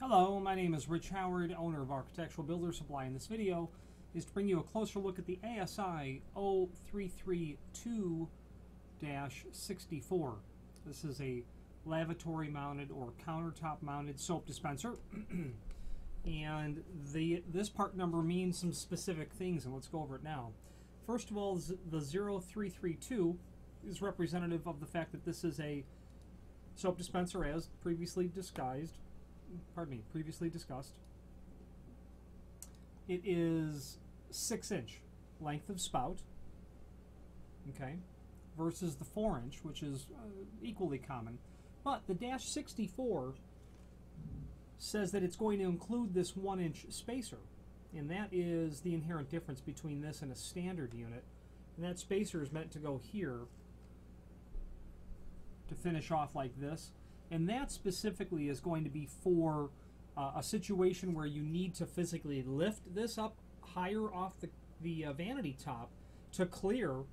Hello, my name is Rich Howard, owner of Architectural Builder Supply, and this video is to bring you a closer look at the ASI 0332-64. This is a lavatory mounted or countertop mounted soap dispenser. And this part number means some specific things, and let's go over it now. First of all, the 0332 is representative of the fact that this is a soap dispenser as previously discussed. It is 6-inch length of spout, okay, versus the 4-inch, which is equally common. But the -64 says that it's going to include this 1-inch spacer, and that is the inherent difference between this and a standard unit. And that spacer is meant to go here to finish off like this. And that specifically is going to be for a situation where you need to physically lift this up higher off the vanity top to clear,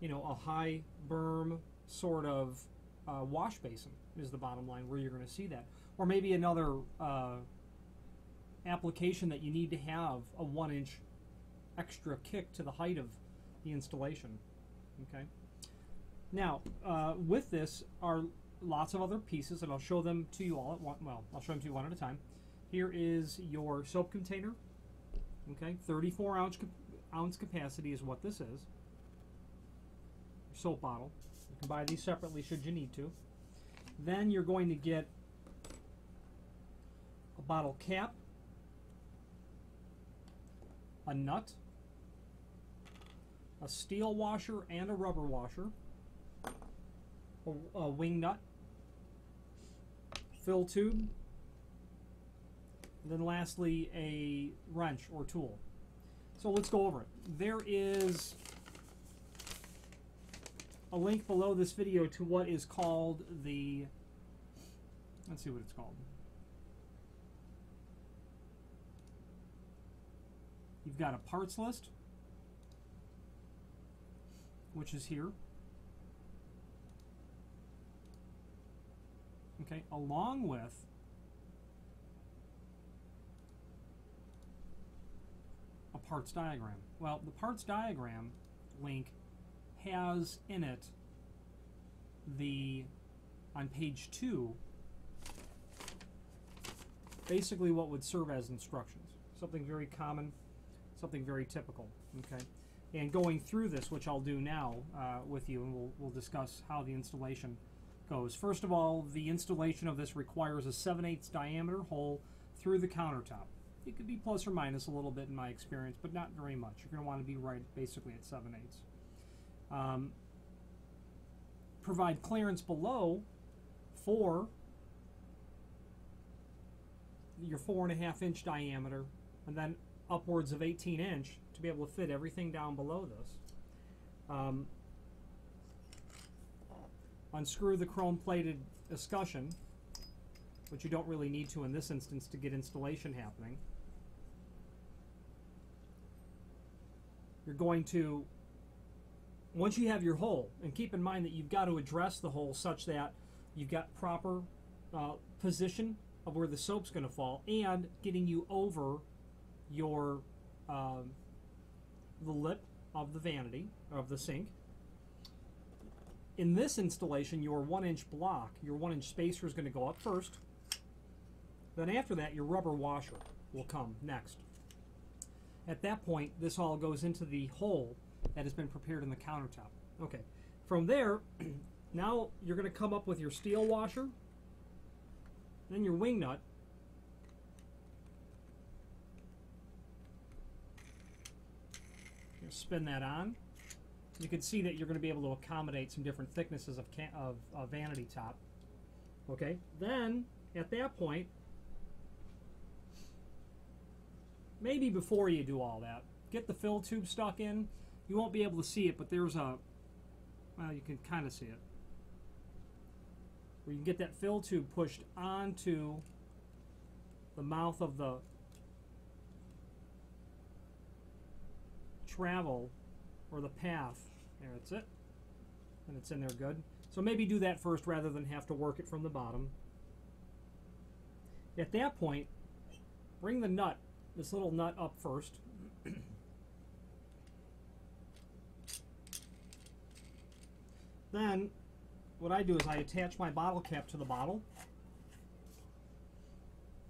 a high berm sort of wash basin is the bottom line where you're going to see that. Or maybe another application that you need to have a 1-inch extra kick to the height of the installation. Okay. Now, with this are lots of other pieces, and I'll show them to you all at one. Well, I'll show them to you one at a time. Here is your soap container. Okay, 34-ounce capacity is what this is. Your soap bottle. You can buy these separately should you need to. Then you're going to get a bottle cap, a nut, a steel washer and a rubber washer, a wing nut, fill tube, and then lastly a wrench or tool. So let's go over it. There is a link below this video to what is called the, let's see what it's called. You've got a parts list, which is here. Okay, along with a parts diagram. Well, the parts diagram link has in it on page 2, basically what would serve as instructions. Something very common, something very typical. Okay, and going through this, which I'll do now with you, and we'll discuss how the installation goes. First of all, the installation of this requires a 7/8 diameter hole through the countertop. It could be plus or minus a little bit in my experience, but not very much. You're going to want to be right basically at 7/8. Provide clearance below for your 4.5-inch diameter, and then upwards of 18-inch to be able to fit everything down below this. Unscrew the chrome-plated escutcheon, which you don't really need to in this instance to get installation happening. You're going to, once you have your hole, and keep in mind that you've got to address the hole such that you've got proper position of where the soap's going to fall and getting you over your the lip of the vanity, of the sink. In this installation, your 1-inch block, your 1-inch spacer is going to go up first. Then after that, your rubber washer will come next. At that point, this all goes into the hole that has been prepared in the countertop. Okay. From there, now you're going to come up with your steel washer, then your wing nut, spin that on. You can see that you're going to be able to accommodate some different thicknesses of vanity top. Okay, then at that point, maybe before you do all that, get the fill tube stuck in. You won't be able to see it, but there's well, you can kind of see it. Where you can get that fill tube pushed onto the mouth of the travel or the path. There, that's it. And it's in there good. So maybe do that first rather than have to work it from the bottom. At that point, bring the nut, this little nut, up first. Then what I do is I attach my bottle cap to the bottle,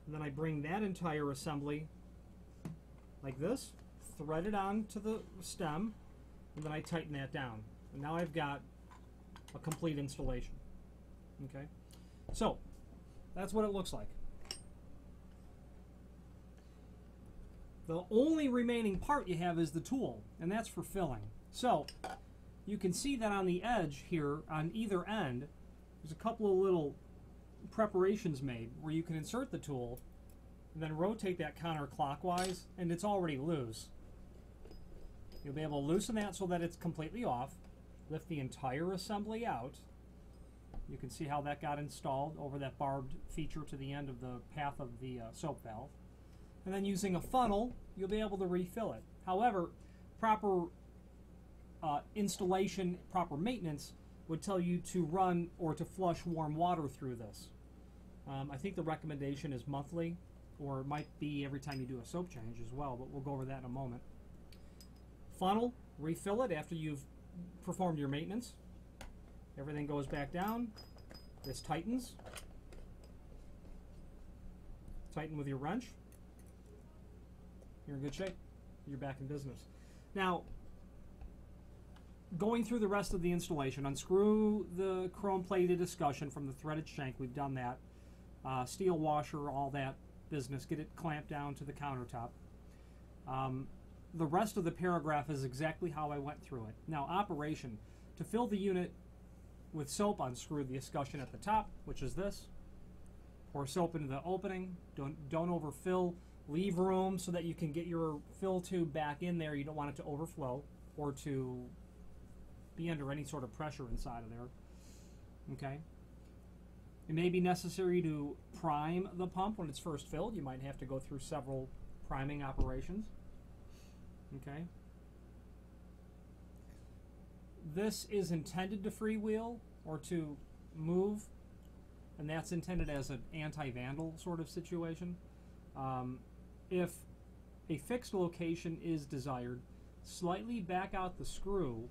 and then I bring that entire assembly like this, thread it on to the stem, and then I tighten that down. And now I've got a complete installation. Okay, so that's what it looks like. The only remaining part you have is the tool, and that's for filling. So you can see that on the edge here, on either end, there's a couple of little preparations made where you can insert the tool and then rotate that counterclockwise, and it's already loose. You'll be able to loosen that so that it's completely off, lift the entire assembly out. You can see how that got installed over that barbed feature to the end of the path of the soap valve. And then using a funnel, you'll be able to refill it. However, proper installation, proper maintenance would tell you to run or to flush warm water through this. I think the recommendation is monthly, or it might be every time you do a soap change as well, but we'll go over that in a moment. Funnel, refill it after you've performed your maintenance. Everything goes back down. This tightens. Tighten with your wrench. You're in good shape. You're back in business. Now, going through the rest of the installation, unscrew the chrome-plated escutcheon from the threaded shank. We've done that. Steel washer, all that business. Get it clamped down to the countertop. The rest of the paragraph is exactly how I went through it. Now, operation. To fill the unit with soap, unscrew the escutcheon at the top, which is this. Pour soap into the opening. Don't overfill. Leave room so that you can get your fill tube back in there. You don't want it to overflow or to be under any sort of pressure inside of there. Okay. It may be necessary to prime the pump when it's first filled. You might have to go through several priming operations. Okay. This is intended to freewheel or to move, and that's intended as an anti-vandal sort of situation. If a fixed location is desired, slightly back out the screw,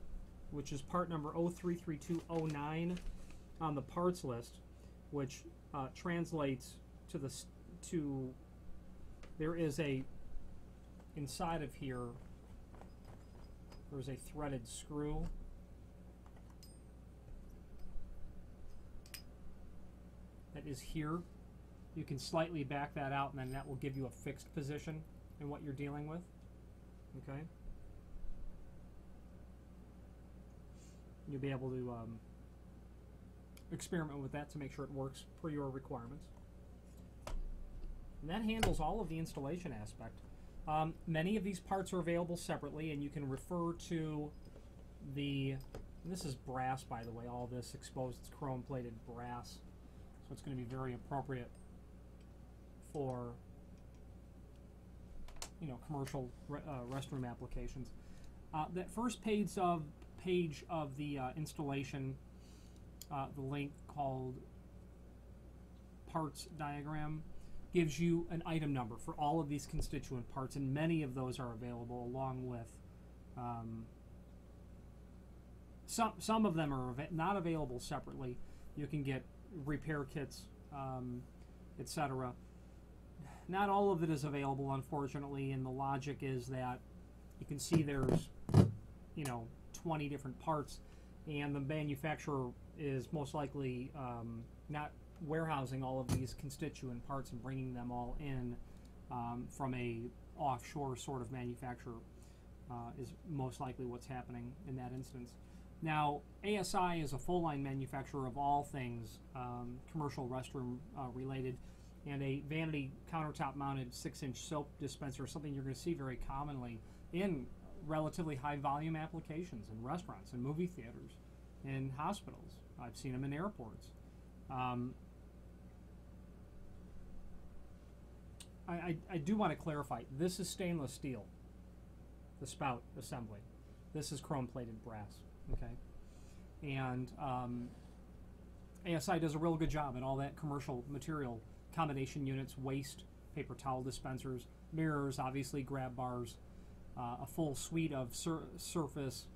which is part number 033209 on the parts list, which translates to there is a, inside of here, there's a threaded screw. That is here. You can slightly back that out, and then that will give you a fixed position in what you're dealing with. Okay. You'll be able to experiment with that to make sure it works per your requirements. And that handles all of the installation aspect. Many of these parts are available separately, and you can refer to the, and this is brass, by the way, all this exposed, it's chrome-plated brass, so it's going to be very appropriate for, you know, commercial restroom applications. That first page of the installation, the link called parts diagram, gives you an item number for all of these constituent parts, and many of those are available along with some of them are not available separately. You can get repair kits, etc. Not all of it is available, unfortunately, and the logic is that you can see there's, you know, 20 different parts, and the manufacturer is most likely not warehousing all of these constituent parts and bringing them all in from a offshore sort of manufacturer is most likely what's happening in that instance. Now, ASI is a full-line manufacturer of all things commercial restroom related, and a vanity countertop-mounted 6-inch soap dispenser is something you're going to see very commonly in relatively high-volume applications in restaurants and movie theaters, in hospitals. I've seen them in airports. I do want to clarify, this is stainless steel, the spout assembly. This is chrome-plated brass, okay? And ASI does a real good job, and all that commercial material combination units, waste, paper towel dispensers, mirrors, obviously grab bars, a full suite of surface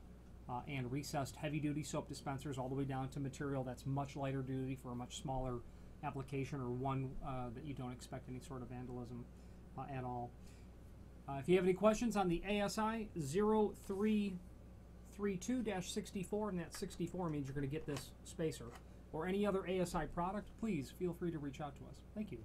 and recessed heavy-duty soap dispensers, all the way down to material that's much lighter duty for a much smaller application, or one that you don't expect any sort of vandalism at all. If you have any questions on the ASI 0332-64, and that 64 means you're going to get this spacer, or any other ASI product, please feel free to reach out to us. Thank you.